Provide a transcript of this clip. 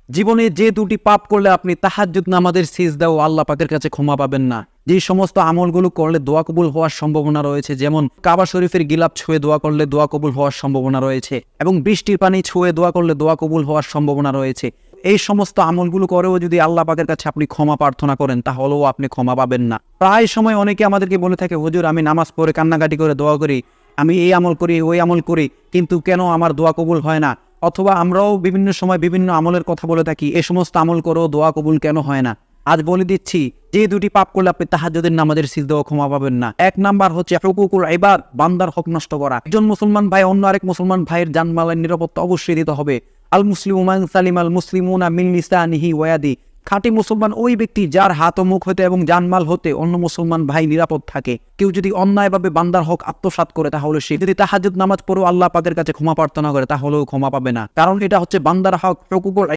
জীবনে যে দুটি পাপ করলে আপনি তাহাজ্জুদ নামাজের সিজদা ও আল্লাহ পাকের কাছে ক্ষমা পাবেন না, যে সমস্ত আমলগুলো করলে দোয়া কবুল হওয়ার সম্ভাবনা রয়েছে, যেমন কাবা শরীফের গিলাফ ছুঁয়ে দোয়া করলে দোয়া কবুল হওয়ার সম্ভাবনা রয়েছে, এবং বৃষ্টির পানি ছুঁয়ে দোয়া করলে দোয়া কবুল হওয়ার সম্ভাবনা রয়েছে, এই সমস্ত আমলগুলো করেও যদি আল্লাহ পাকের কাছে আপনি ক্ষমা প্রার্থনা করেন তাহলেও আপনি ক্ষমা পাবেন না। প্রায় সময় অনেকে আমাদেরকে বলে থাকে, হুজুর আমি নামাজ পড়ে কান্নাকাটি করে দোয়া করি, আমি এই আমল করি ওই আমল করি, কিন্তু কেন আমার দোয়া কবুল হয় না? অথবা আমরাও বিভিন্ন সময় বিভিন্ন আমলের কথা বলে থাকি, এই সমস্ত আমল করেও দোয়া কবুল কেন হয় না? আজ বলে দিচ্ছি, যে দুটি পাপ করলে আপনি তাহাজ্জুদের নামাজের সিজদাও ক্ষমা পাবেন না। এক নাম্বার হচ্ছে হুকুকুল ইবাদ, বান্দার হক নষ্ট করা। একজন মুসলমান ভাই অন্য আরেক মুসলমান ভাইয়ের জানমালের নিরাপত্তা অবশ্যই দিতে হবে। আল মুসলিমু মান সালিমাল মুসলিমুনা মিন লিসানিহি ওয়া ইয়াদি, খাঁটি মুসলমান ওই ব্যক্তি যার হাত ও মুখ হতে এবং জানমাল হতে অন্য মুসলমান ভাই নিরাপদ থাকে। কেউ যদি অন্যায়ভাবে বান্দার হক আত্মসাৎ করে তাহলে সে যদি তাহাজ্জুদ নামাজ পড়েও আল্লাহ পাকের কাছে ক্ষমা প্রার্থনা করে তাহলেও ক্ষমা পাবে না, কারণ এটা হচ্ছে বান্দার হক। হুকুকুল